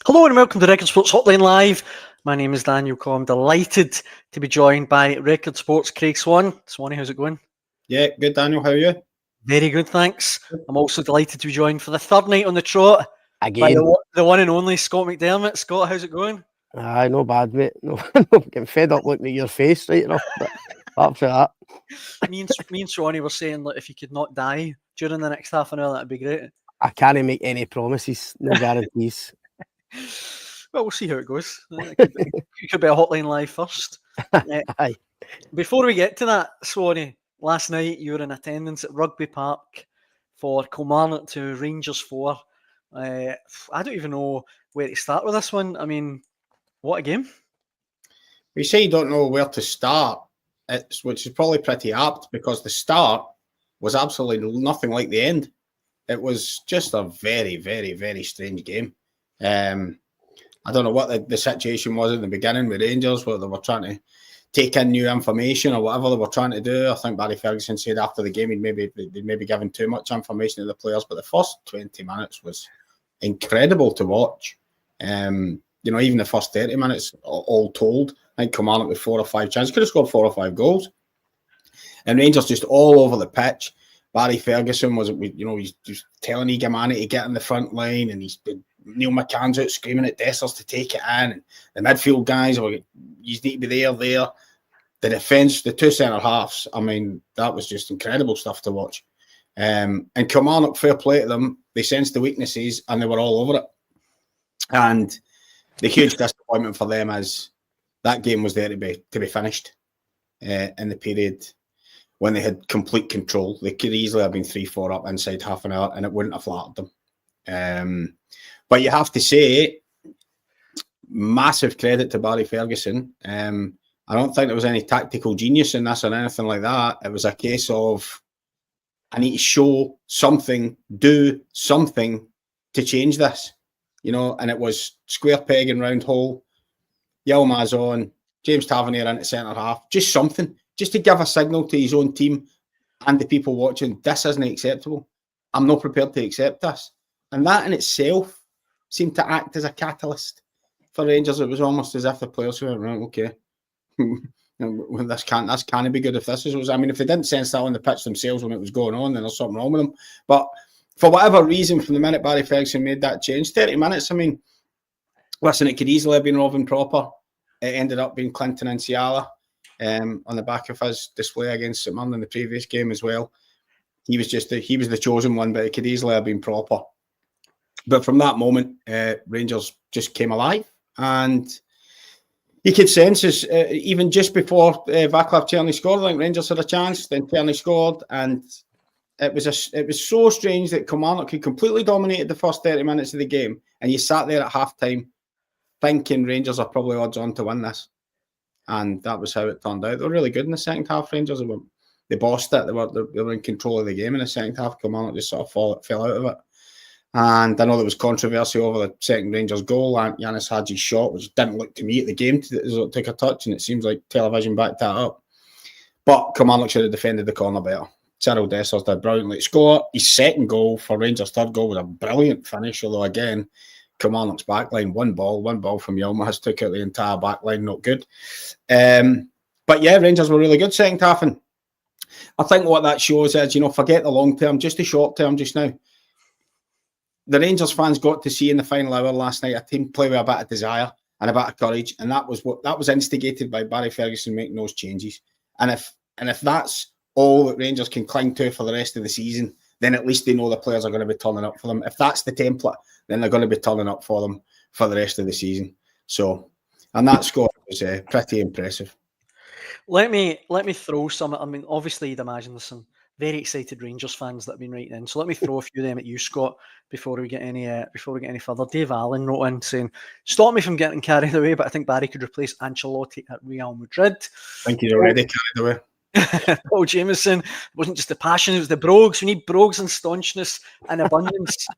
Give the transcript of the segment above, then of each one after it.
Hello and welcome to Record Sports Hotline Live. My name is Daniel Coe. I'm delighted to be joined by Record Sports Craig Swan. Swanee, how's it going? Yeah, good, Daniel. How are you? Very good, thanks. I'm also delighted to be joined for the third night on the trot by Again. the one and only Scott McDermott. Scott, how's it going? Aye, no bad, mate. No, getting fed up looking at your face right enough. But apart from that, Me and Swanee were saying that if you could not die during the next half an hour, that'd be great. I can't make any promises, no guarantees. Well, we'll see how it goes. It could be a Hotline Live first. Aye. Before we get to that, Swanee, last night you were in attendance at Rugby Park for Kilmarnock to Rangers 4. I don't even know where to start with this one. I mean, what a game. We say you don't know where to start, which is probably pretty apt because the start was absolutely nothing like the end. It was just a very, very, very strange game. I don't know what the situation was in the beginning with Rangers, whether they were trying to take in new information or whatever they were trying to do. I think Barry Ferguson said after the game they'd maybe given too much information to the players, but the first 20 minutes was incredible to watch. Even the first 30 minutes, all told, I think Kilmarnock with 4 or 5 chances, could have scored 4 or 5 goals. And Rangers just all over the pitch. Barry Ferguson he's just telling Egamani to get in the front line, and Neil McCann's out screaming at Dessers to take it in. And the midfield guys, you need to be there. The defence, the 2 centre halves, I mean, that was just incredible stuff to watch. And Kilmarnock, fair play to them, they sensed the weaknesses and they were all over it. And the huge disappointment for them is that game was there to be finished in the period when they had complete control. They could easily have been 3-4 up inside half an hour and it wouldn't have flattered them. But you have to say, massive credit to Barry Ferguson. I don't think there was any tactical genius in this or anything like that. It was a case of, I need to show something, do something to change this. And it was square peg and round hole, Yilmaz on, James Tavernier into centre half, just something, just to give a signal to his own team and the people watching, this isn't acceptable. I'm not prepared to accept this. And that in itself seemed to act as a catalyst for Rangers. It was almost as if the players went, right, okay, this can't be good if this is. I mean, if they didn't sense that on the pitch themselves when it was going on, then there's something wrong with them. But for whatever reason, from the minute Barry Ferguson made that change, 30 minutes, I mean, listen, it could easily have been Robin Proper. It ended up being Clinton Nsiala on the back of his display against St Mirren in the previous game as well. He was the chosen one, but it could easily have been Proper. But from that moment, Rangers just came alive, and you could sense even just before Václav Černý scored, I think Rangers had a chance. Then Černý scored, and it was so strange that Kilmarnock had completely dominated the first 30 minutes of the game, and you sat there at halftime thinking Rangers are probably odds on to win this, and that was how it turned out. They were really good in the second half. Rangers, they bossed it. They were in control of the game in the second half. Kilmarnock just sort of fell out of it. And I know there was controversy over the second Rangers goal, Yanis Hadji's shot, which didn't look to me at the game to take a touch, and it seems like television backed that up. But Kilmarnock should have defended the corner better. Cyril Dessers did brilliantly score. His second goal for Rangers' third goal was a brilliant finish, although again, Kilmarnock's backline, one ball from Yilmaz took out the entire backline, not good. But yeah, Rangers were really good second half, and I think what that shows is, forget the long term, just the short term just now. The Rangers fans got to see in the final hour last night a team play with a bit of desire and a bit of courage, and that was instigated by Barry Ferguson making those changes. And if that's all that Rangers can cling to for the rest of the season, then at least they know the players are going to be turning up for them. If that's the template, then they're going to be turning up for them for the rest of the season. So, and that score was pretty impressive. Let me throw some. I mean, obviously, you'd imagine there's some very excited Rangers fans that have been writing in. So let me throw a few of them at you, Scott, before we get any further. Dave Allen wrote in saying, "Stop me from getting carried away, but I think Barry could replace Ancelotti at Real Madrid." I think he's already carried away. Paul Jameson, it wasn't just the passion, it was the brogues. We need brogues and staunchness and abundance.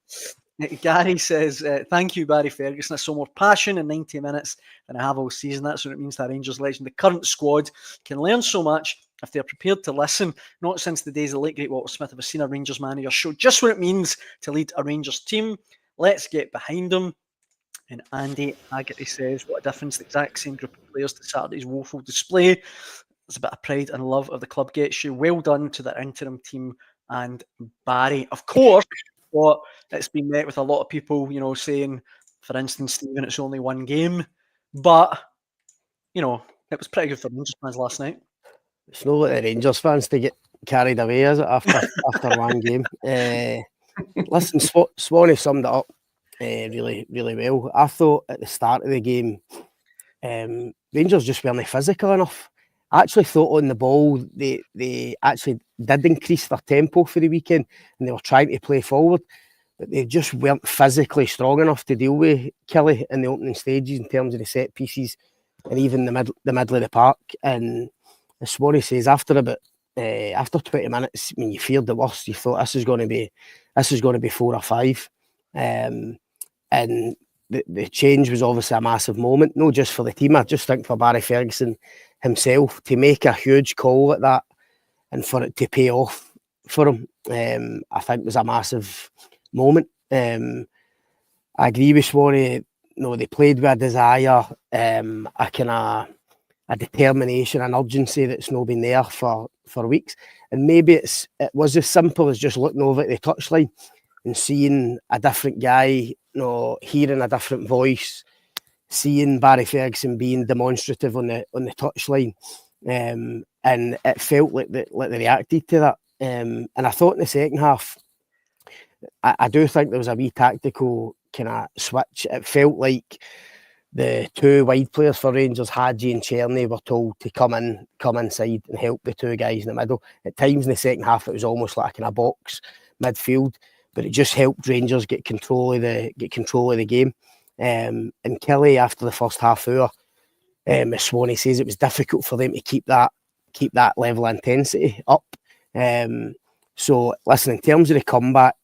Gary says, thank you, Barry Ferguson. I saw more passion in 90 minutes than I have all season. That's what it means to a Rangers legend. The current squad can learn so much if they're prepared to listen. Not since the days of the late great Walter Smith have I seen a Rangers manager show just what it means to lead a Rangers team. Let's get behind them. And Andy Haggerty says, what a difference the exact same group of players to Saturday's woeful display. There's a bit of pride and love of the club gets you. Well done to their interim team and Barry. Of course, but it's been met with a lot of people, saying, for instance, Stephen, it's only one game. But, it was pretty good for Rangers fans last night. It's not like the Rangers fans to get carried away, is it, after one game? Listen, Swanee summed it up really, really well. I thought at the start of the game, Rangers just weren't physical enough. I actually thought on the ball they actually did increase their tempo for the weekend and they were trying to play forward, but they just weren't physically strong enough to deal with Kelly in the opening stages in terms of the set pieces and even the middle of the park. And as Swanee says, after 20 minutes, you feared the worst. You thought this is going to be 4 or 5, and the change was obviously a massive moment, not just for the team. I just think for Barry Ferguson himself to make a huge call like that and for it to pay off for him, I think was a massive moment. I agree with Swanee. They played with a desire, a determination, an urgency that's not been there for weeks. And maybe it was as simple as just looking over at the touchline and seeing a different guy, hearing a different voice, seeing Barry Ferguson being demonstrative on the touchline, and it felt like they reacted to that. And I thought in the second half, I do think there was a wee tactical kind of switch. It felt like the two wide players for Rangers, Hadji and Cherny, were told to come inside and help the two guys in the middle. At times in the second half, it was almost like in a box midfield, but it just helped Rangers get control of the game. And Kelly, after the first half hour, as Swanee says, it was difficult for them to keep that level of intensity up. So, listen, in terms of the comeback,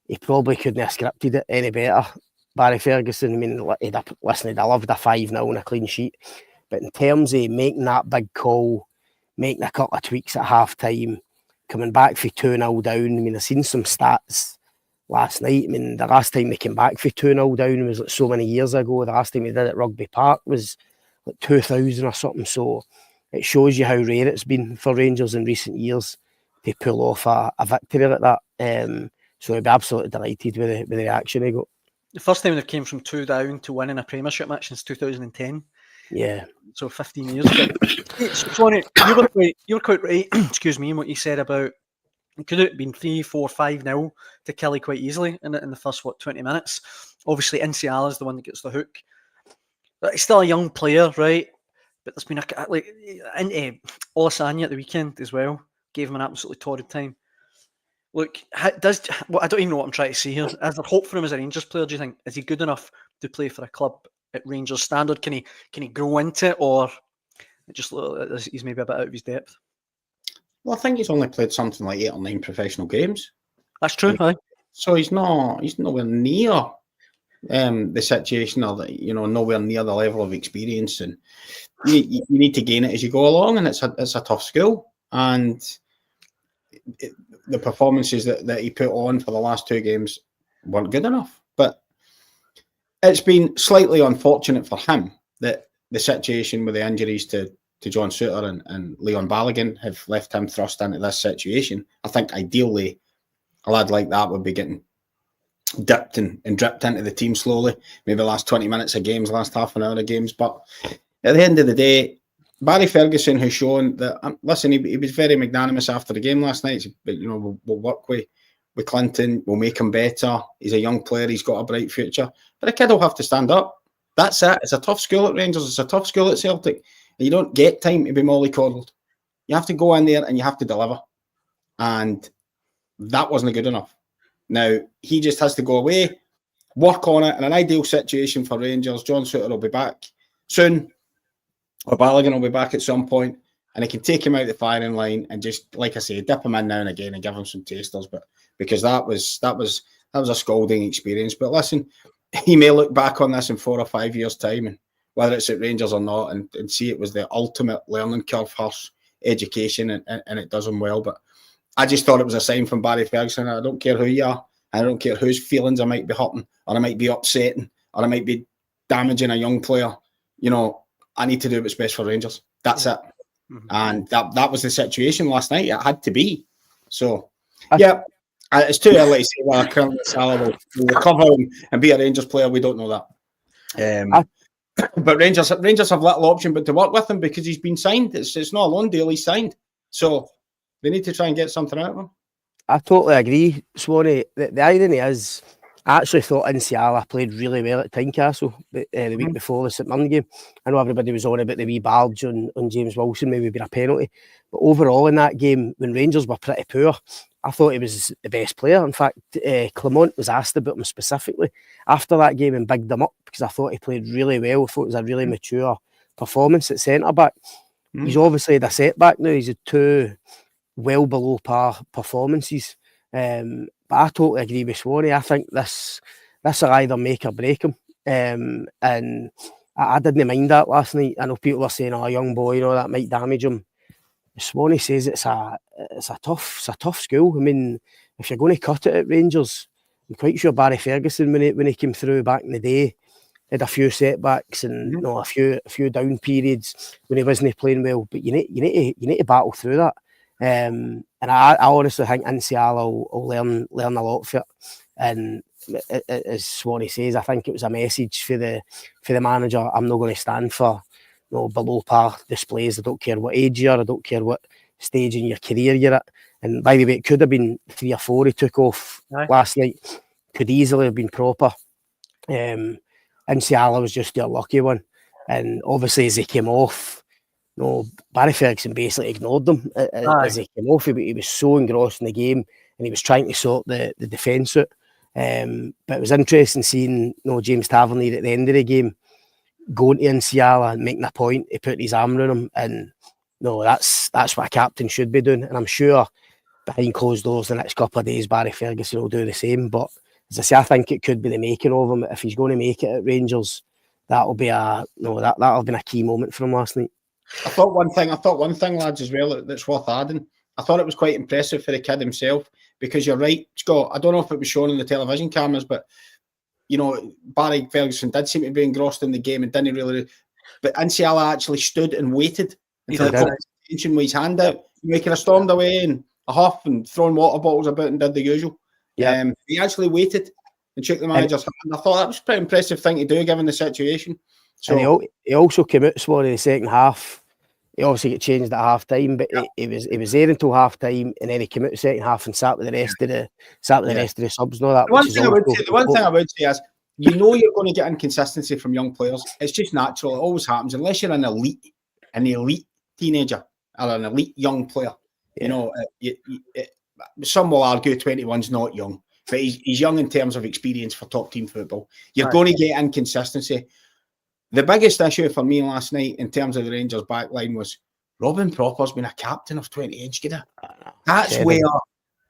he probably couldn't have scripted it any better. Barry Ferguson, I mean, he'd have loved a 5-0 and a clean sheet. But in terms of making that big call, making a couple of tweaks at half-time, coming back for 2-0 down, I mean, I've seen some stats last night. I mean, the last time they came back for 2-0 down was like so many years ago. The last time they did it at Rugby Park was like 2000 or something. So it shows you how rare it's been for Rangers in recent years to pull off a victory like that. So I'd be absolutely delighted with the reaction they got. The first time they came from 2 down to winning a Premiership match since 2010. Yeah. So 15 years ago. So, Swanee, you were quite right, excuse me, in what you said about it could have been 3, 4, 5-0 to Kelly quite easily in the first, 20 minutes. Obviously, Nsiala is the one that gets the hook. But he's still a young player, right? But there's been into Olasanya at the weekend as well. Gave him an absolutely torrid time. Look, I don't even know what I'm trying to say here. Is there hope for him as a Rangers player, do you think? Is he good enough to play for a club at Rangers standard? Can he grow into it, or just he's maybe a bit out of his depth? Well, I think he's only played something like 8 or 9 professional games. That's true, aye. So he's nowhere near the situation, or nowhere near the level of experience, and you need to gain it as you go along, and it's a tough school. And the performances that he put on for the last 2 games weren't good enough. But it's been slightly unfortunate for him that the situation with the injuries to John Souttar and Leon Balogun have left him thrust into this situation. I think ideally a lad like that would be getting dipped and dripped into the team slowly, maybe the last 20 minutes of games, last half an hour of games. But at the end of the day, Barry Ferguson has shown that, listen, he was very magnanimous after the game last night. But, we'll work with Clinton, we'll make him better. He's a young player, he's got a bright future. But a kid will have to stand up. That's it. It's a tough school at Rangers, it's a tough school at Celtic. You don't get time to be mollycoddled. You have to go in there and you have to deliver. And that wasn't good enough. Now, he just has to go away, work on it. In an ideal situation for Rangers, John Souttar will be back soon, or Balogun will be back at some point, and he can take him out the firing line and just, like I say, dip him in now and again and give him some tasters. But because that was a scalding experience. But listen, he may look back on this in 4 or 5 years' time, and whether it's at Rangers or not, and see it was the ultimate learning curve for education, and it does him well. But I just thought it was a sign from Barry Ferguson. I don't care who you are. I don't care whose feelings I might be hurting or I might be upsetting or I might be damaging a young player, you know, I need to do what's best for Rangers. That's it. Mm-hmm. And that was the situation last night. It had to be. So, yeah, it's too early to say whether Nsiala will recover and be a Rangers player. We don't know that. But Rangers have little option but to work with him because he's been signed. It's not a loan deal, he's signed. So they need to try and get something out of him. I totally agree, Swanee. The irony is, I actually thought Nsiala played really well at Tynecastle the week before the St Mirren game. I know everybody was on about the wee barge on James Wilson, maybe being a penalty. But overall in that game, when Rangers were pretty poor, I thought he was the best player. In fact, Clement was asked about him specifically after that game and bigged him up because I thought he played really well. I thought it was a really mature performance at centre-back. He's obviously had a setback now. He's had 2 well below par performances. But I totally agree with Swanee. I think this will either make or break him. And I didn't mind that last night. I know people were saying, "Oh, a young boy, you know, that might damage him." Swanee says it's a tough school. I mean, if you're going to cut it at Rangers, I'm quite sure Barry Ferguson when he came through back in the day had a few setbacks and you know, a few down periods when he wasn't playing well. But you need to battle through that. And I honestly think Nsiala will learn a lot for it. And as Swanee says, I think it was a message for the manager. I'm not going to stand for below par displays. I don't care what age you are. I don't care what stage in your career you're at. And by the way, it could have been 3 or 4 he took off last night. Could easily have been proper. Nsiala was just the unlucky one. And obviously as he came off, Barry Ferguson basically ignored them as he came off. He was so engrossed in the game and he was trying to sort the defence out. But it was interesting seeing James Tavernier at the end of the game going to Nsiala and making a point. He put his arm around him, and that's what a captain should be doing. And I'm sure behind closed doors the next couple of days Barry Ferguson will do the same. But as I say, I think it could be the making of him. If he's going to make it at Rangers, that'll be that'll have been a key moment for him last night. I thought one thing, lads, as well that's worth adding. I thought it was quite impressive for the kid himself because you're right, Scott. I don't know if it was shown on the television cameras, but Barry Ferguson did seem to be engrossed in the game and didn't really. But Nsiala actually stood and waited until he got attention with his hand out. He could have stormed away in a huff and thrown water bottles about and did the usual. Yeah, he actually waited and shook the manager's hand. I thought that was a pretty impressive thing to do given the situation. So and he also came out Swan in the second half. He obviously got changed at half time, but he was there until half time, and then he came out the second half and sat with the rest of the subs and all that. The one thing I would say is, you're going to get inconsistency from young players. It's just natural. It always happens unless you're an elite teenager or an elite young player. Some will argue 21's not young, but he's young in terms of experience for top team football. You're going to get inconsistency. The biggest issue for me last night in terms of the Rangers backline was Robin Propper's been a captain of 20 age. That's where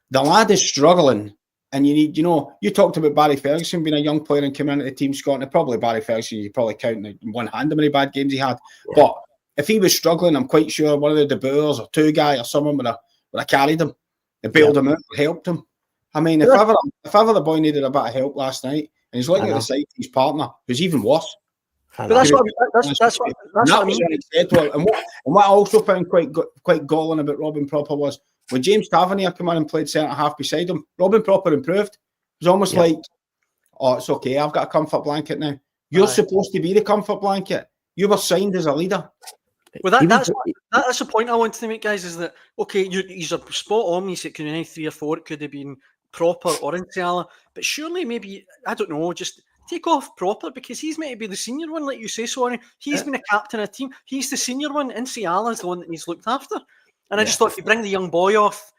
the lad is struggling. And you need, you talked about Barry Ferguson being a young player and coming into the team, Scott, and probably Barry Ferguson, you probably count in one hand how many bad games he had. Yeah. But if he was struggling, I'm quite sure one of the De Boers or 2 guy or someone would have carried him and bailed him out, helped him. I mean, if ever the boy needed a bit of help last night, and he's looking at the side of his partner, who's even worse. But that's what I mean. And what I also found quite galling about Robin Propper was when James Tavernier came in and played centre half beside him, Robin Propper improved. It was almost like, oh, it's okay, I've got a comfort blanket now. You're supposed to be the comfort blanket. You were signed as a leader. Well, that's the point I wanted to make, guys, is that, okay, he's a spot on. You said it could be 3 or 4, it could have been Propper or Nsiala, but surely maybe, I don't know, just take off Propper because he's meant to be the senior one, like you say, Swanee. He's been a captain of a team. He's the senior one. Nsiala's the one that he's looked after. And I just thought if you bring the young boy off,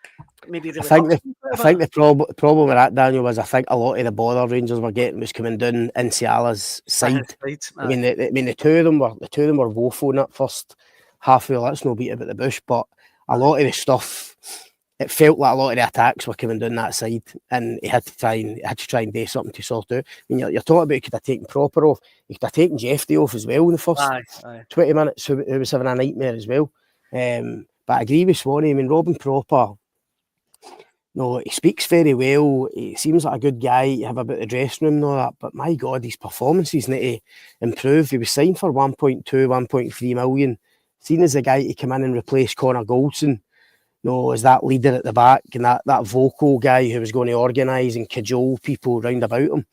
maybe I think the problem with that, Daniel, was I think a lot of the bother Rangers were getting was coming down Nsiala's side. I mean, the two of them were woeful in that first half. Well, that's no beat about the bush, but a lot of the stuff, it felt like a lot of the attacks were coming down that side, and he had to try and do something to sort out. I mean, you're talking about he could have taken Propper off, he could have taken Jeffrey off as well in the first 20 minutes, who was having a nightmare as well. But I agree with Swanee. I mean, Robin Propper, no, he speaks very well. He seems like a good guy. You have about the dressing room and all that. But my God, his performances need to improve. He was signed for 1.2, 1.3 million. Seen as a guy to come in and replace Connor Goldson. No, as that leader at the back and that vocal guy who was going to organise and cajole people round about him.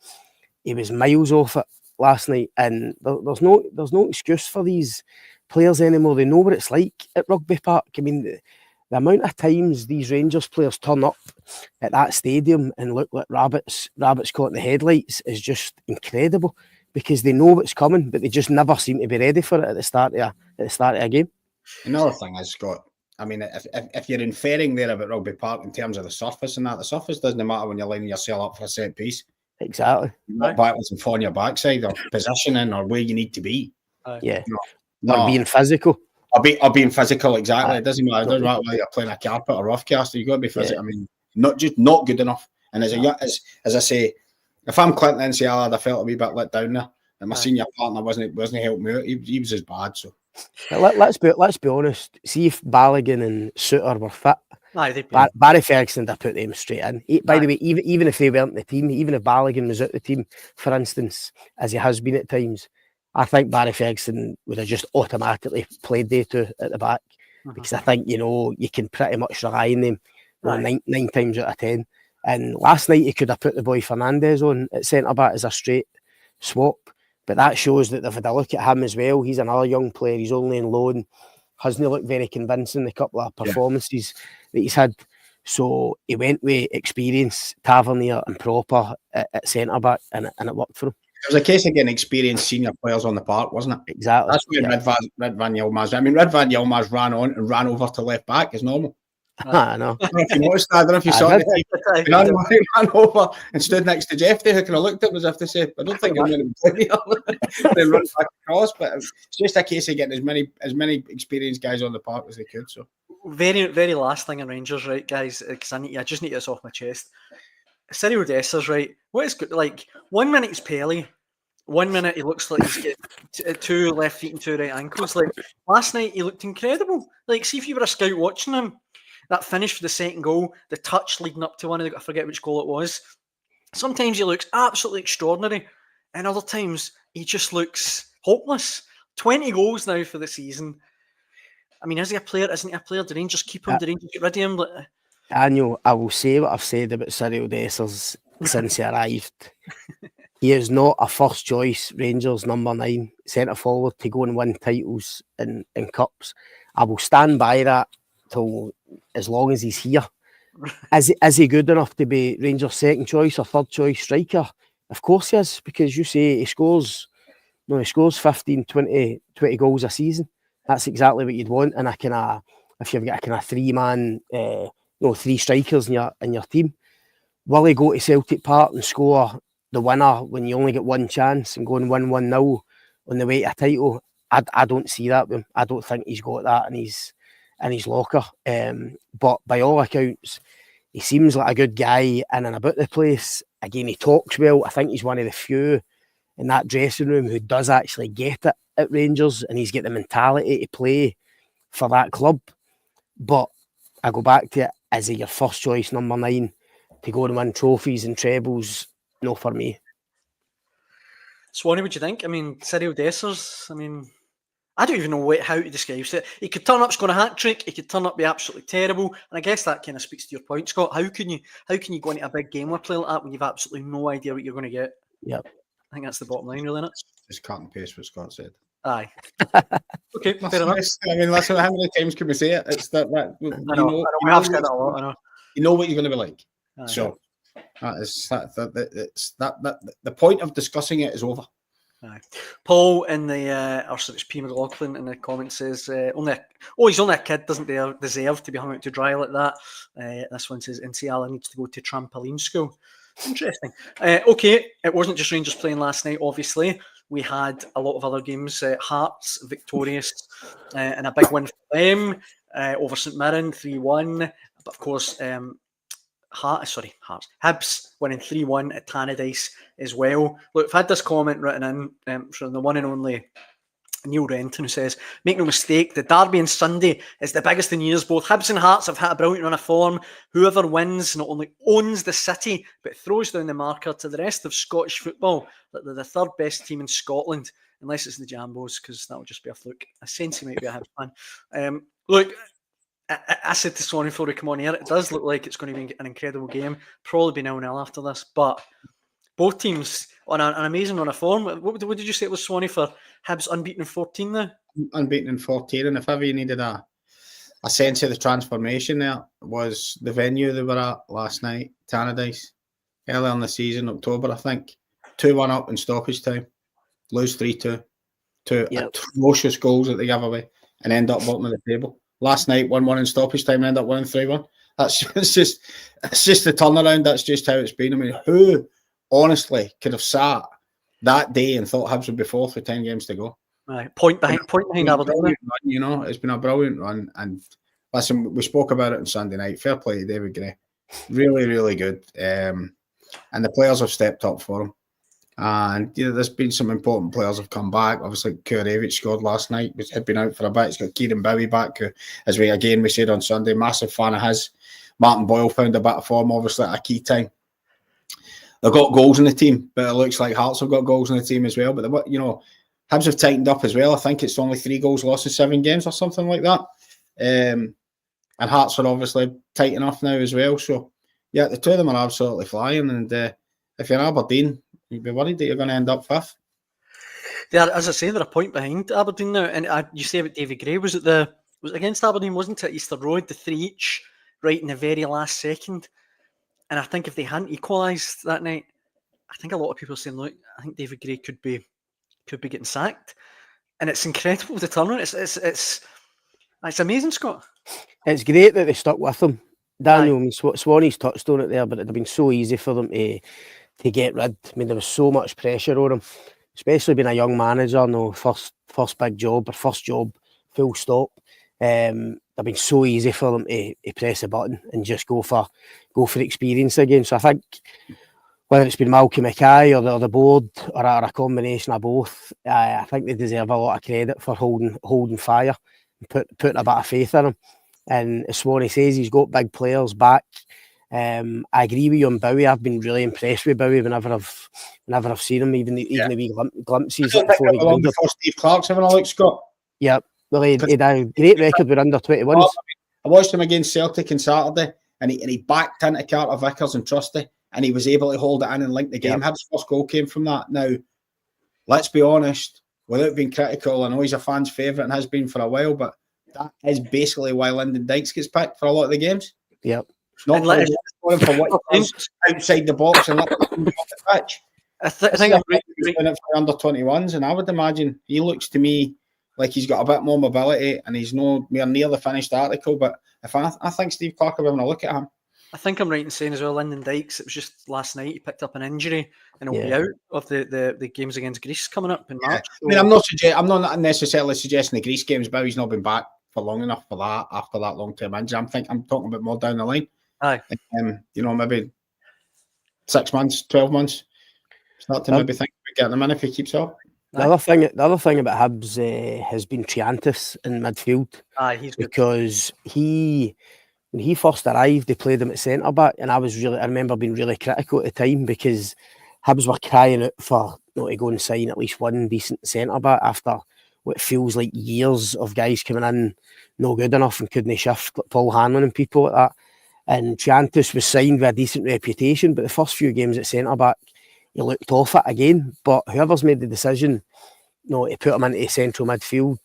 He was miles off it last night, and there's no excuse for these players anymore. They know what it's like at Rugby Park. I mean, the amount of times these Rangers players turn up at that stadium and look like rabbits caught in the headlights is just incredible, because they know what's coming, but they just never seem to be ready for it at the start of a game. Another thing is, Scott, I mean, if you're inferring there about Rugby Park in terms of the surface and that, the surface doesn't matter when you're lining yourself up for a set piece. Exactly. Not backwards and on your backside, or positioning, or where you need to be. Yeah. No. Or being physical. Or being physical, exactly. It doesn't matter. It doesn't matter whether you're playing a carpet or rough cast. You've got to be physical. Yeah. I mean, not good enough. And as I say, if I'm Clinton Nsiala, I felt a wee bit let down there. And my senior partner wasn't helping me out. He was as bad. So let's be honest. See if Balogun and Suter were fit. Barry Ferguson would put them straight in. By the way, even if they weren't in the team, even if Balogun was out the team, for instance, as he has been at times, I think Barry Ferguson would have just automatically played day two at the back, because I think, you can pretty much rely on them nine times out of 10. And last night he could have put the boy Fernandez on at centre back as a straight swap, but that shows that they've had a look at him as well. He's another young player. He's only on loan. Hasn't looked very convincing, the couple of performances that he's had. So he went with experience, Tavernier and Proper at centre back, and it worked for him. It was a case of getting experienced senior players on the park, wasn't it? Exactly. That's when Red Van Yilmaz. I mean, Red Van Yilmaz ran on and ran over to left back is normal. I know. I don't know if you noticed that. I don't know if you saw it. He ran over and stood next to Jeff there, who kind of looked at him as if to say, I don't think I'm going to be then run back across. But it's just a case of getting as many experienced guys on the park as they could. So very, very last thing in Rangers, right, guys? Because I just need this off my chest. Cyril Dessers, right? What is good? Like 1 minute he's Pelly, 1 minute he looks like he's got 2 left feet and 2 right ankles. Like last night he looked incredible. Like, see if you were a scout watching him. That finish for the second goal, the touch leading up to one, I forget which goal it was. Sometimes he looks absolutely extraordinary, and other times he just looks hopeless. 20 goals now for the season. I mean, is he a player? Isn't he a player? Do Rangers keep him? Do Rangers get rid of him? Daniel, I will say what I've said about Cyril Dessers since he arrived. He is not a first choice Rangers number 9 centre forward to go and win titles in cups. I will stand by that till as long as he's here. Is he good enough to be Rangers' second choice or third choice striker? Of course he is, because you say he scores 15, 20 goals a season. That's exactly what you'd want. And if you've got a kind of 3-man, 3 strikers in your team, will he go to Celtic Park and score the winner when you only get one chance and go and win 1-0 on the way to a title? I don't see that with him. I don't think he's got that in his locker. But by all accounts, he seems like a good guy in and about the place. Again, he talks well. I think he's one of the few in that dressing room who does actually get it at Rangers, and he's got the mentality to play for that club. But I go back to it, is he your first choice number 9 to go and win trophies and trebles? No, for me. Swanee, what do you think? I mean, Cyril Dessers, I don't even know how to describe it. He could turn up, score a hat-trick. He could turn up, be absolutely terrible. And I guess that kind of speaks to your point, Scott. How can you go into a big game with a player like that when you've absolutely no idea what you're going to get? Yep. I think that's the bottom line, really, isn't it? Just cut and paste what Scott said. Aye. Okay, fair enough. I mean, listen, how many times can we say it? It's that I know. We have said that a lot. I know. You know what you're going to be like. Aye. So the point of discussing it is over. Aye. Paul in it's P. McLaughlin in the comments says, he's only a kid, doesn't deserve to be hung out to dry like that. This one says, Nsiala needs to go to trampoline school. Interesting. Okay, it wasn't just Rangers playing last night, obviously. We had a lot of other games. Hearts victorious and a big win for them over St Mirren, 3-1. But of course, Hearts. Hibs winning 3-1 at Tannadice as well. Look, I've had this comment written in from the one and only Neil Renton, who says, make no mistake, the derby on Sunday is the biggest in years. Both Hibs and Hearts have had a brilliant run of form. Whoever wins not only owns the city, but throws down the marker to the rest of Scottish football that they're the third best team in Scotland, unless it's the Jambos, because that'll just be a fluke. I sense he might be a Hibs fan. Look, I said to Sonny before we come on here, it does look like it's going to be an incredible game. Probably be 0-0 after this, but both teams on an amazing run of form. What did you say it was, Swanee, for Hibs unbeaten in 14 now? Unbeaten in 14, and if ever you needed a sense of the transformation, there was the venue they were at last night, Tannadice, earlier in the season, October, I think. 2-1 up in stoppage time, lose 3-2. Two atrocious goals that they gave away and end up bottom of the table. Last night, 1-1 in stoppage time and end up winning 3-1. It's just the turnaround. That's just how it's been. I mean, who honestly could have sat that day and thought Hibs would be fourth with 10 games to go? Right, point behind Aberdeen. You know, it's been a brilliant run. And listen, we spoke about it on Sunday night. Fair play to David Gray. Really, really good. And the players have stepped up for him. And there's been some important players have come back. Obviously, Kurevich scored last night, which had been out for a bit. He's got Kieran Bowie back, who, as we said on Sunday, massive fan of his. Martin Boyle found a bit of form, obviously, at a key time. They've got goals in the team, but it looks like Hearts have got goals in the team as well. But Hibs have tightened up as well. I think it's only 3 goals lost in 7 games or something like that. And Hearts are obviously tight enough now as well. So, yeah, the two of them are absolutely flying. And if you're Aberdeen, you'd be worried that you're going to end up 5th. As I say, they're a point behind Aberdeen now. And you say about David Gray, was it against Aberdeen, wasn't it? Easter Road, the 3 each, right in the very last second. And I think if they hadn't equalised that night, I think a lot of people are saying, look, I think David Gray could be getting sacked. And it's incredible the turnaround. It's amazing, Scott. It's great that they stuck with him. Daniel, I mean, Swanee's touched on it there, but it'd have been so easy for them to get rid. I mean, there was so much pressure on him, especially being a young manager, first big job or first job, full stop. It'd been so easy for them to press a button and just go for experience again. So I think whether it's been Malky Mackay or the board or a combination of both, I think they deserve a lot of credit for holding fire and putting a bit of faith in him. And as Swanee says, he's got big players back. I agree with you on Bowie. I've been really impressed with Bowie whenever I've seen him, even the wee glimpses. Before Steve Clark's having a look, Scott. Yeah, well, he had a great record with under 21s. I watched him against Celtic on Saturday, and he backed into Carter Vickers and Trusty, and he was able to hold it in and link the game. His first goal came from that. Now, let's be honest, without being critical, I know he's a fan's favourite and has been for a while, but that is basically why Lyndon Dykes gets picked for a lot of the games. Yep. Not for what he does outside the box and let him off the pitch. I think I'm right. He's doing it for under 21s, and I would imagine he looks to me like he's got a bit more mobility, and he's no near the finished article. But if I think Steve Clark will have a look at him. I think I'm right in saying as well, Lyndon Dykes, it was just last night he picked up an injury and he'll be out of the games against Greece coming up in March. So. I mean, I'm not necessarily suggesting the Greece games, but he's not been back for long enough for that after that long-term injury. I'm talking about more down the line. Aye. Maybe 6 months, 12 months. Start to maybe think about getting him in if he keeps up. The other thing about Hibs has been Triantis in midfield. Aye, he's good. Because when he first arrived, they played him at centre back, and I remember being really critical at the time because Hibs were crying out for to go and sign at least one decent centre back after what feels like years of guys coming in no good enough and couldn't shift, like Paul Hanlon and people like that. And Triantis was signed with a decent reputation, but the first few games at centre back, he looked off it again. But whoever's made the decision, to put him into central midfield,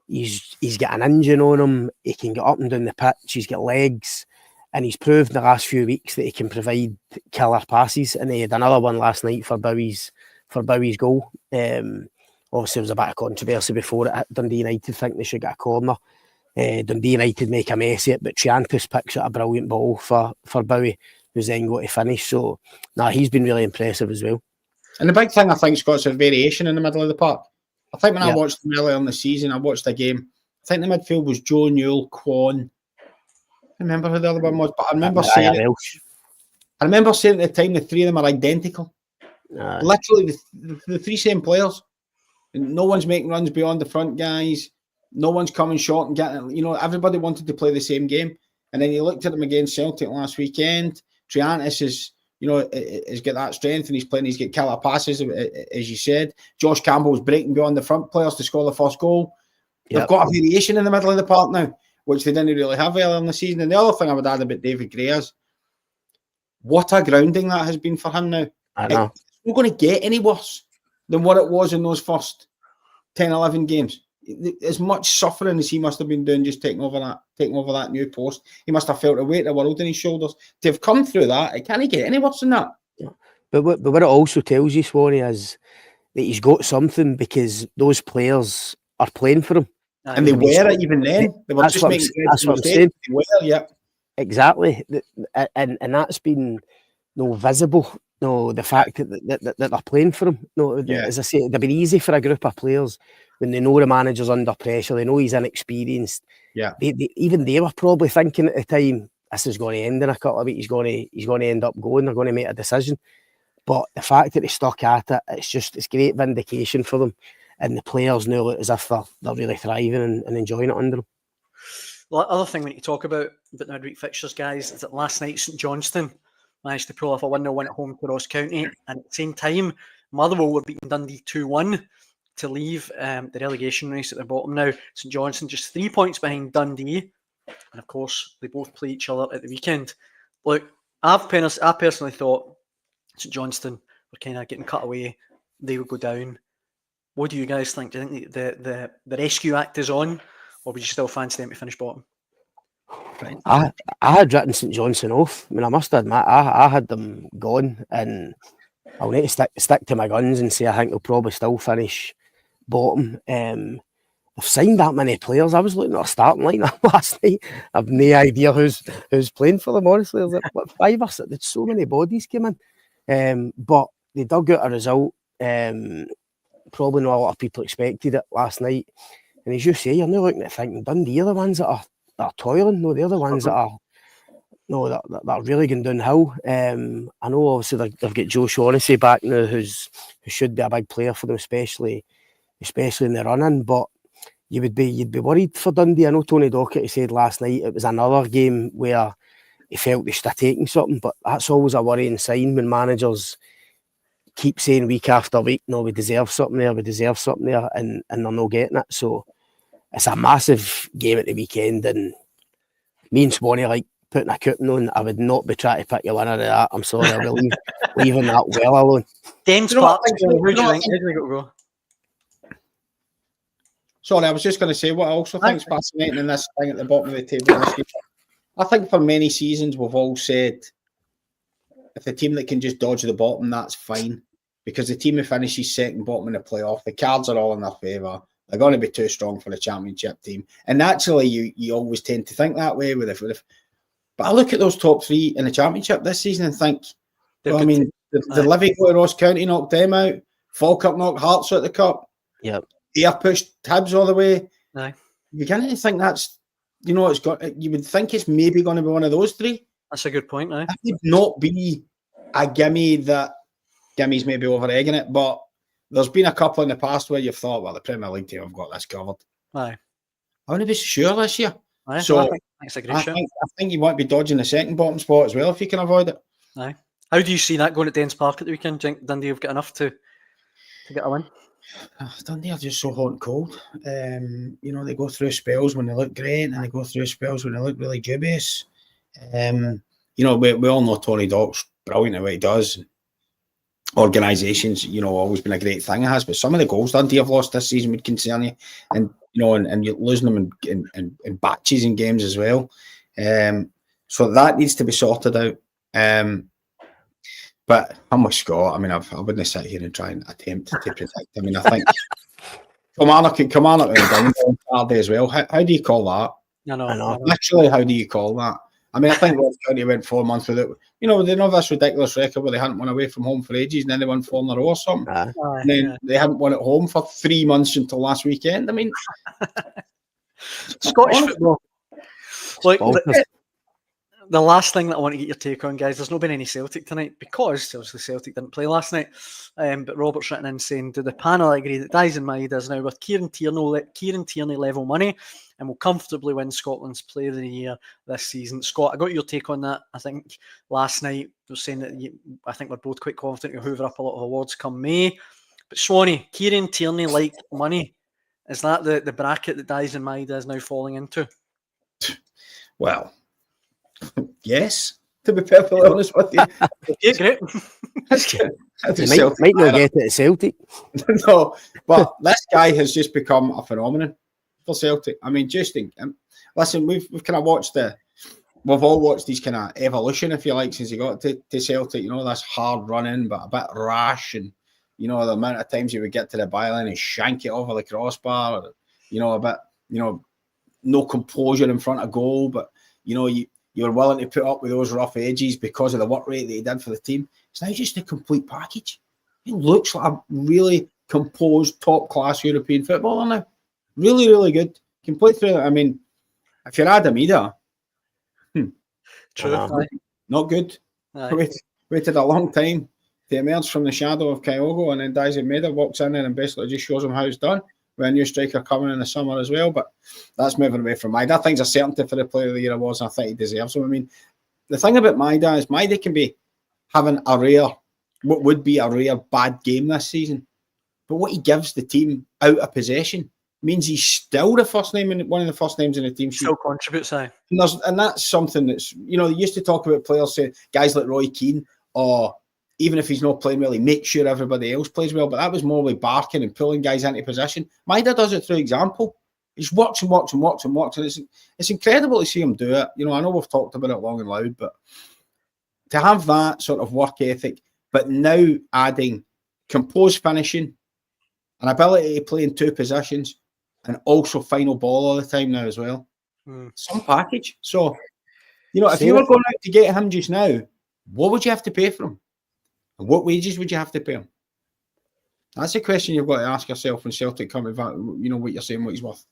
he's got an engine on him. He can get up and down the pitch. He's got legs, and he's proved in the last few weeks that he can provide killer passes. And he had another one last night for Bowie's goal. Obviously, there was a bit of controversy before it at Dundee United. Think they should get a corner. Dundee United make a mess of it, but Triantis picks up a brilliant ball for Bowie, who's then got to finish. So, he's been really impressive as well. And the big thing, I think, Scott's a variation in the middle of the park. I think when I watched them earlier in the season, I watched a game. I think the midfield was Joe Newell, Kwon. I remember who the other one was, but I remember saying at the time the 3 of them are identical. Literally the 3 same players. No one's making runs beyond the front guys. No one's coming short and getting, everybody wanted to play the same game. And then you looked at him against Celtic last weekend. Triantis is, has got that strength and he's playing, he's got killer passes, as you said. Josh Campbell's breaking beyond the front players to score the first goal. They've got a variation in the middle of the park now, which they didn't really have earlier in the season. And the other thing I would add about David Gray is, what a grounding that has been for him now. I know. It's not going to get any worse than what it was in those first 10, 11 games. As much suffering as he must have been doing just taking over that new post, he must have felt a weight of the world on his shoulders. To have come through that, it can't get any worse than that. Yeah. But what it also tells you, Swanee, is that he's got something because those players are playing for him. And they were even then. They were just making that's what I'm saying. They were, yeah. Exactly. And that's been visible. The fact that they're playing for him. As I say, it'd been easy for a group of players when they know the manager's under pressure, they know he's inexperienced. Yeah. They were probably thinking at the time, this is going to end in a couple of weeks, he's going to end up going, they're going to make a decision. But the fact that they stuck at it, it's great vindication for them. And the players now look as if they're really thriving and enjoying it under them. The other thing we need to talk about the midweek fixtures, guys, is that last night St Johnstone managed to pull off a 1-0 win at home to Ross County, and at the same time Motherwell were beating Dundee 2-1 to leave the relegation race at the bottom. Now St Johnstone just 3 points behind Dundee, and of course they both play each other at the weekend. Look, I personally thought St Johnstone were kind of getting cut away, they would go down. What do you guys think? Do you think the rescue act is on, or would you still fancy them to finish bottom? Right. I had written St Johnstone off. I mean, I must admit, I had them gone, and I'll need to stick to my guns and say I think they'll probably still finish bottom. They've signed that many players. I was looking at a starting lineup last night. I've no idea who's playing for them, honestly. There's like 5 or 6. There's so many bodies came in. But they dug out a result. Probably not a lot of people expected it last night. And as you say, you're now looking at thinking Dundee are the ones that are toiling. No, they're the ones that are really going downhill. I know obviously they've got Joe Shaughnessy back now, who should be a big player for them, especially in the run-in. But you'd be worried for Dundee. I know Tony Docherty said last night it was another game where he felt they should have taken something, but that's always a worrying sign when managers keep saying week after week, no, we deserve something there, and they're not getting it. So it's a massive game at the weekend, and me and Swanee like putting a coupon on. I would not be trying to pick a winner of that. I'm sorry, I'll be leaving that well alone. Dens Park, who do you think? Who do we got to go? Sorry, I was just going to say what I also think is fascinating in this thing at the bottom of the table. I think for many seasons we've all said if the team that can just dodge the bottom, that's fine. Because the team who finishes second bottom in the playoff, the cards are all in their favour. They're going to be too strong for the championship team. And naturally, you always tend to think that way. But I look at those top 3 in the championship this season and think, the Livy go to Ross County knocked them out. Falkirk knocked Hearts out the cup. Yep. Ayr pushed Hibs all the way. Aye. You can't think that's, it's got. You would think it's maybe going to be one of those 3. That's a good point, aye. That would not be a gimme that Gimmy's maybe over-egging it, but there's been a couple in the past where you've thought, well, the Premier League team have got this covered. Aye. I want to be sure this year. Aye. So I think it's a great show. I think you want to be dodging the second bottom spot as well if you can avoid it. Aye. How do you see that going at Dens Park at the weekend? Do you think Dundee have got enough to get a win? Dundee are just so hot and cold. They go through spells when they look great, and they go through spells when they look really dubious. We all know Tony Dock's brilliant at what he does. Organisations, always been a great thing it has, but some of the goals Dundee have lost this season would concern you, and you're losing them in batches in games as well. So that needs to be sorted out. But I'm with Scott. I mean, I wouldn't sit here and try and attempt to predict. I mean, I think Kilmarnock and down Saturday as well. How do you call that? No. Literally, how do you call that? I mean, I think Ross County went 4 months with it. They know this ridiculous record where they hadn't won away from home for ages, and then they won 4 in a row or something. And then they hadn't won at home for 3 months until last weekend. I mean, Scottish football. Like, the last thing that I want to get your take on, guys, there's not been any Celtic tonight because obviously Celtic didn't play last night. But Robert's written in saying, do the panel agree that Dyson Maeda is now with Kieran Tierney level money and will comfortably win Scotland's Player of the Year this season? Scott, I got your take on that. I think last night I was saying that I think we're both quite confident you'll hoover up a lot of awards come May. But Swanee, Kieran Tierney like money. Is that the bracket that Dyson Maeda is now falling into? Well, yes, to be perfectly honest with you. Okay, great. Might not get it at Celtic. No, but this guy has just become a phenomenon for Celtic. I mean, listen, we've kind of we've all watched his kind of evolution, if you like, since he got to Celtic. You know, this hard running, but a bit rash, and you know the amount of times he would get to the byline and shank it over the crossbar. Or, you know, a bit, you know, no composure in front of goal, but you know, you were willing to put up with those rough edges because of the work rate that he did for the team. It's now just a complete package. He looks like a really composed, top-class European footballer now. Really, really good. Can play through it. I mean, if you're Adam Maeda, True. Not good. Waited a long time to emerge from the shadow of Kyogo, and then Dyson Maeda walks in there and basically just shows him how it's done. With a new striker coming in the summer as well, but that's moving away from Maeda. I think it's a certainty for the Player of the Year awards, and I think he deserves them. I mean, the thing about Maeda is Maeda can be having what would be a rare bad game this season, but what he gives the team out of possession means he's still the first name in one of the first names in the team sheet. Still contributes, aye. And that's something that's, you know, they used to talk about players, say guys like Roy Keane, or even if he's not playing well, he makes sure everybody else plays well. But that was more like barking and pulling guys into position. Maeda does it through example. He just works and works and works and works. And it's incredible to see him do it. You know, I know we've talked about it long and loud, but to have that sort of work ethic, but now adding composed finishing, an ability to play in two positions, and also final ball all the time now as well. Some package. So, you know, if you were going out to get him just now, what would you have to pay for him? And what wages would you have to pay him? That's a question you've got to ask yourself when Celtic come back. You know what you're saying, what he's worth.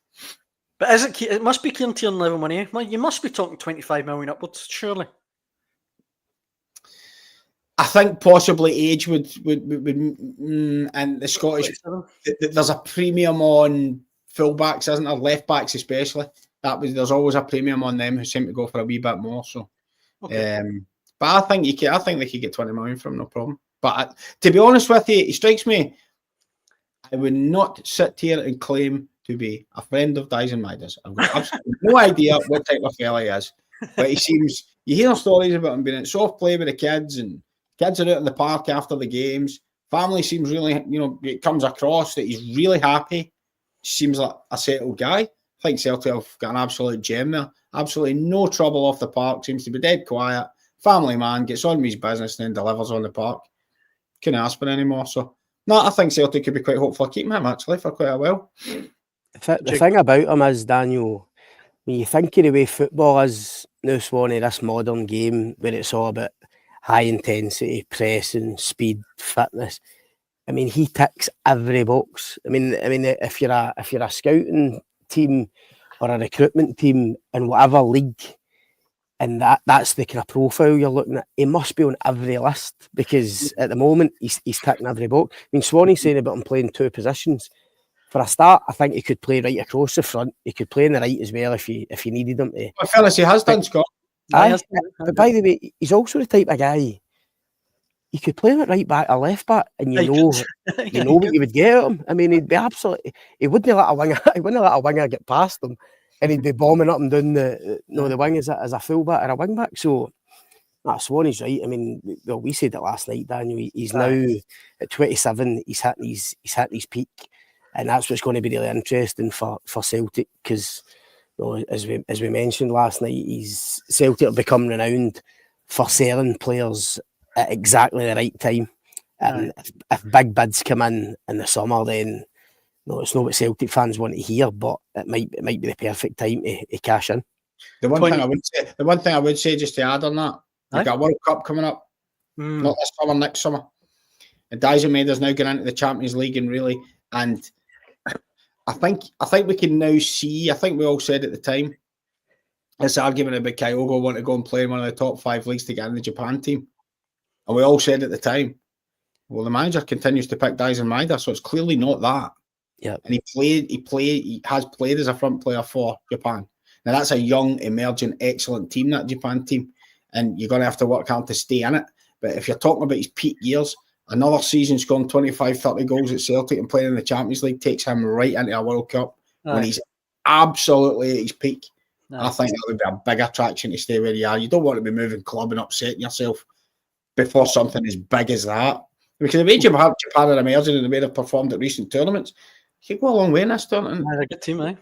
But is it? It must be Kieran Tierney level money. You must be talking 25 million upwards, surely. I think possibly age would and the Scottish. There's a premium on fullbacks, isn't there? Left backs especially. There's always a premium on them who seem to go for a wee bit more. So. Okay. But I think they could get 20 million from, no problem. But to be honest with you, it strikes me, I would not sit here and claim to be a friend of Dyson Maeda's. I've got absolutely no idea what type of fella he is. But he seems, you hear stories about him being at soft play with the kids, and kids are out in the park after the games. Family seems really, you know, it comes across that he's really happy. Seems like a settled guy. I think Celtic have got an absolute gem there. Absolutely no trouble off the park. Seems to be dead quiet. Family man, gets on with his business and then delivers on the park. Couldn't ask for any more. So, no, I think Celtic could be quite hopeful of keeping him actually for quite a while. The thing about him is, Daniel, when you think of the way football is now, Swanee, this modern game where it's all about high intensity, pressing, speed, fitness. I mean, he ticks every box. I mean, if you're a scouting team or a recruitment team in whatever league, and that's the kind of profile you're looking at, he must be on every list, because at the moment he's ticking every box. I mean, Swanee's saying about him playing two positions. For a start, I think he could play right across the front. He could play in the right as well if you needed him to. Well, fairness, he has done, Scott. But by the way, he's also the type of guy, you could play him at right back or left back, and you know what you would get at him. I mean, he'd be absolutely. He wouldn't let a winger get past him, and he'd be bombing up and down the wing as a fullback or a wing back. So, Swanee's right. I mean, well, we said it last night, Daniel. He's now at 27. He's hitting his peak, and that's what's going to be really interesting for Celtic, because, you know, as we mentioned last night, Celtic have become renowned for selling players at exactly the right time. And if big bids come in the summer, then no, it's not what Celtic fans want to hear, but it might be the perfect time to cash in. The one thing I would say, just to add on that, we've got a World Cup coming up, not this summer, next summer. And Dyson Maeda's now going into the Champions League, and I think we can now see. I think we all said at the time, this argument about Kyogo wanting to go and play in one of the top 5 leagues to get in the Japan team. And we all said at the time, well, the manager continues to pick Daisen Maeda, so it's clearly not that. Yeah. And he has played as a front player for Japan. Now, that's a young, emerging, excellent team, that Japan team. And you're going to have to work hard to stay in it. But if you're talking about his peak years, another season scoring 25, 30 goals at Celtic and playing in the Champions League takes him right into a World Cup when he's absolutely at his peak. I think that would be a big attraction to stay where you are. You don't want to be moving club and upsetting yourself before something as big as that. Because the way Japan are emerging and the way they've performed at recent tournaments, you could go a long way in this tournament. They're a good team, aye.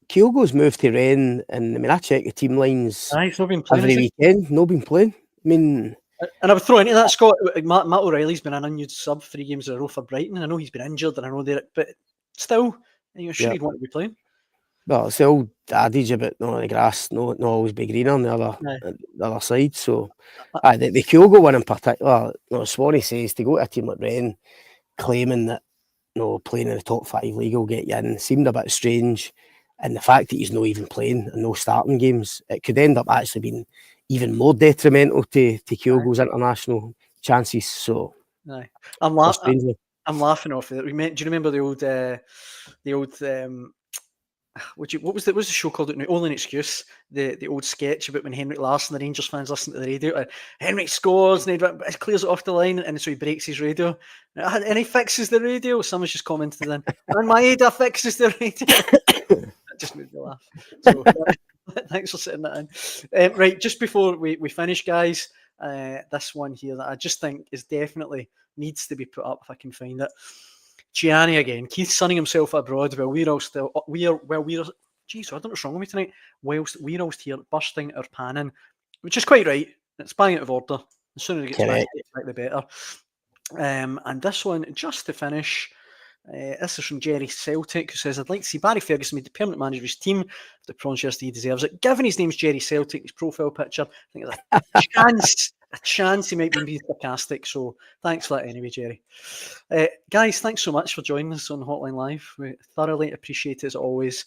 Kyogo's moved to Rennes, and I mean, I check the team lines He's not been playing every weekend. No been playing. I mean, and I would throw into that, Scott, Matt O'Reilly's been an unused sub 3 games in a row for Brighton. I know he's been injured, and I know that, but still, you're sure he'd want to be playing. Well, it's the old adage about the grass not always be greener on the other side. So, the Kyogo one in particular, Swanee says to go to a team like Rennes, claiming that playing in the top 5 league will get you in, seemed a bit strange. And the fact that he's not even playing and no starting games, it could end up actually being even more detrimental to Kyogo's international chances. So, I'm laughing off it. Do you remember the old what was the show called? Only an Excuse. The old sketch about when Henrik Larsson, the Rangers fans, listen to the radio. Henrik scores and he clears it off the line, and so he breaks his radio, and he fixes the radio. Someone's just commented then, and Maeda fixes the radio. That just made me laugh. So, thanks for sitting that in. Right, just before we finish, guys, this one here that I just think is definitely needs to be put up if I can find it. Gianni again. Keith sunning himself abroad while I don't know what's wrong with me tonight. Whilst we're all here bursting our panning, which is quite right. It's bang out of order. The sooner it gets back, the better. And this one, just to finish, this is from Jerry Celtic, who says, I'd like to see Barry Ferguson made the permanent manager of his team. The pronunciation he deserves it. Given his name's Jerry Celtic, his profile picture, I think there's a chance he might be sarcastic. So thanks for that anyway, Jerry. Guys, thanks so much for joining us on Hotline Live. We thoroughly appreciate it as always.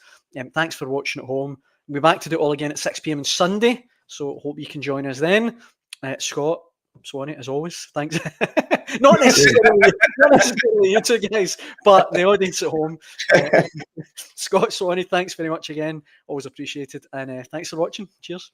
Thanks for watching at home. We'll be back to do it all again at 6 p.m. on Sunday. So hope you can join us then. Scott, Swanee, as always, thanks. not necessarily you two guys, but the audience at home. Scott, Swanee, thanks very much again. Always appreciated. And thanks for watching. Cheers.